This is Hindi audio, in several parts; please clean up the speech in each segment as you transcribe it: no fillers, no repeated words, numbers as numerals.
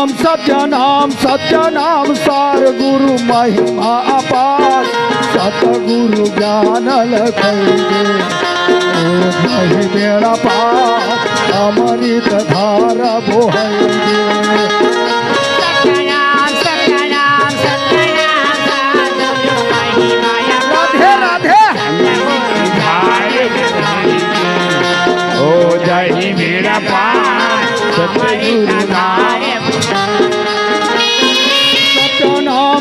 सत्यनाम सत्यनाम सार गुरु महिमा अपार सतगुरु ज्ञान लखेंगे जय बेड़ा पार अमृत धार बोहेंगे। सत्यनाम सत्यनाम सत्यनाम सार गुरु महिमा राधे राधे ओ जय बेड़ा पार सतगुरु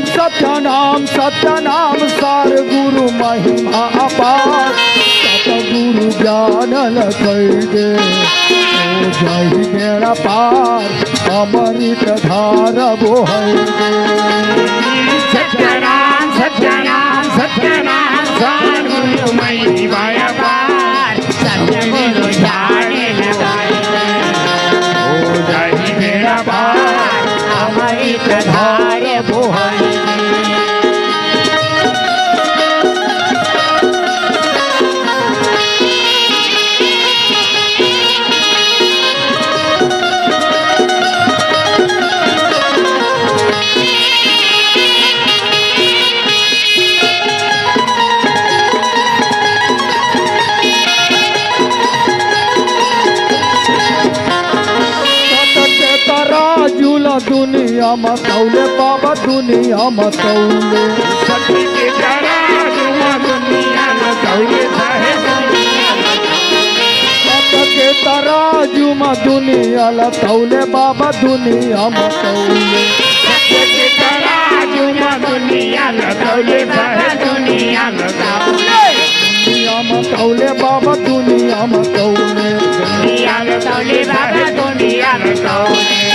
सत्यनाम सत्यनाम सार गुरु महिमा अपार सतगुरु ज्ञान लखेंगे जय बेड़ा पार अमृत धार बोहेंगे। सत्यनाम सत्यनाम सत्यनाम सार गुरु महिमा अपार सतगुरु ज्ञान लगाएंगे ओ जय बेड़ा पार अमृत धार बोहेंगे। दुनिया मतौले बाबा दुनिया मतौले सत्य के तराजू दुनिया मतौले साहेब सत्य के तराजू में दुनिया लतौले बाबा दुनिया मतौले सत्य के तराजू दुनिया मतौले साहेब दुनिया मतौले दुनिया मतौले बाबा दुनिया मतौले दुनिया मतौले बाबा दुनिया मतौले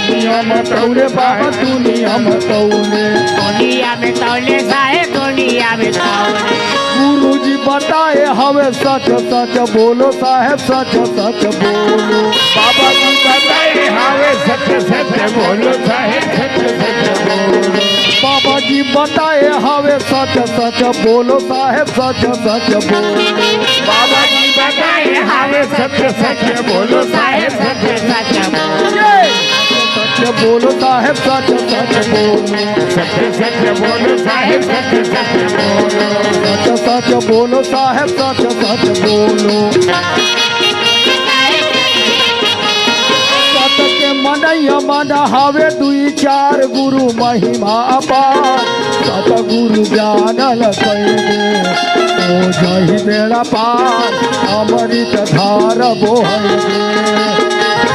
दुनिया मतौले बाबा दुनिया मतौले दुनिया में तौले साहेब दुनिया में तौले। गुरु जी बताए हवे सच सच बोलो साहेब सच सच बोलो बाबा जी बताए हावे सत्य सत्य बोलो साहेब सत्य सत्य बोलो बाबा जी बताए हवे सच सच बोलो साहेब सच सच बोलो बाबा जी बताए हावे सत्य सत्य बोलो साहेब सत्य सत्य बोलो सच बोलो साहेब सच सच बोलो सत्य सत्य बोलो साहेब सत्य सत्य बोलो सच सच बोलो साहेब सच सच बोलो सत के मनैया मन हवे दुई चार गुरु महिमा अपार सतगुरु ज्ञान लखेंगे ओ जय बेड़ा पार अमृत धार बोहेंगे।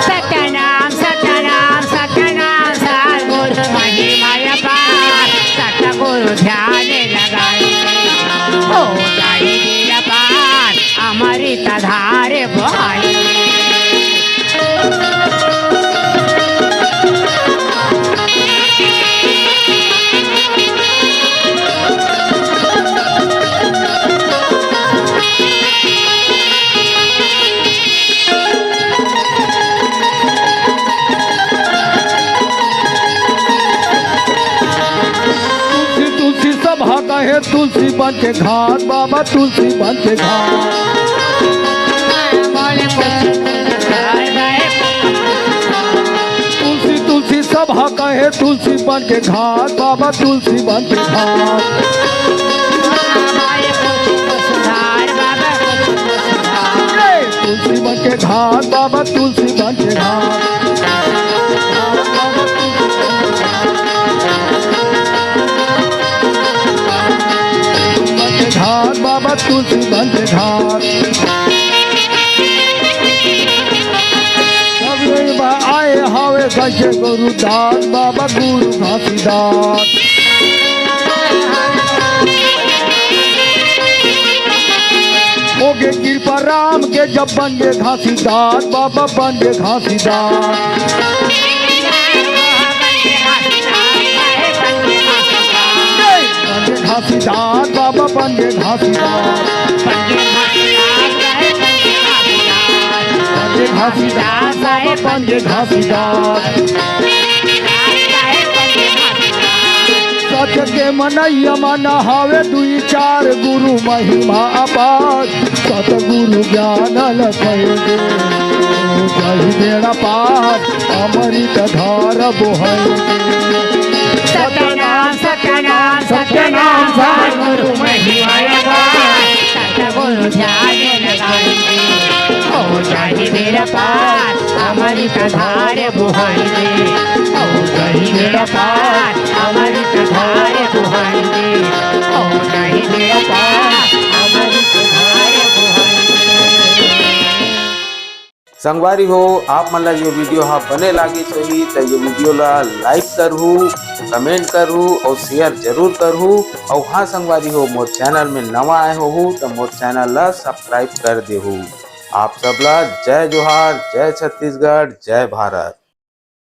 सत्यनाम सत्यनाम सत्यनाम सार गुरु महिमा अपार सतगुरु ध्यान लगाएंगे ओ जय बेड़ा पार अमृत धार बोहेंगे। कहे तुलसी बन के घाट बाबा तुलसी बन के घाट तुलसी तुलसी सभा कहे तुलसी बन के घाट बाबा तुलसी बन के घाट तुलसी बन के घाट बाबा तुलसी बन के घाट घाट बाबा तुलसी बन के घाट आए हवे गजे गुरु दास बाबा गुरु घासीदास होगे कृपा बाबा राम के जब बन गए घासीदार, बाबा बन गए घासीदार। बन गए घासीदार, बाबा बन गए घासीदार। बन गए घासीदार, बाबा बन गए घासीदार। सच के मनैया मन हावे दुई चार गुरु महिमा अपार। सतगुरु ज्ञान लखेंगे जही बेड़ा पार, अमृत धार बोहेंगे। सत्यनाम सत्यनाम सत्यनाम सतगुरु महिमा अपार, सतगुरु ध्यान लगाएंगे हो जाहि बेड़ा पार, अमृत धार बोहेंगे हो जाहि बेड़ा पार, अमृत धार बोहेंगे हो जाहि बेड़ा पार, अमृत धार बोहेंगे। संगवारी हो आप मन ला ये वीडियो हाँ बने लागी सही तो ये वीडियो ला लाइक करहू, कमेंट करहू और शेयर जरूर करहू। और हाँ संगवारी हो मोर चैनल में नवा आए हो तो मोर चैनल ला सब्सक्राइब कर देहू। आप सबला जय जोहार, जय छत्तीसगढ़, जय भारत।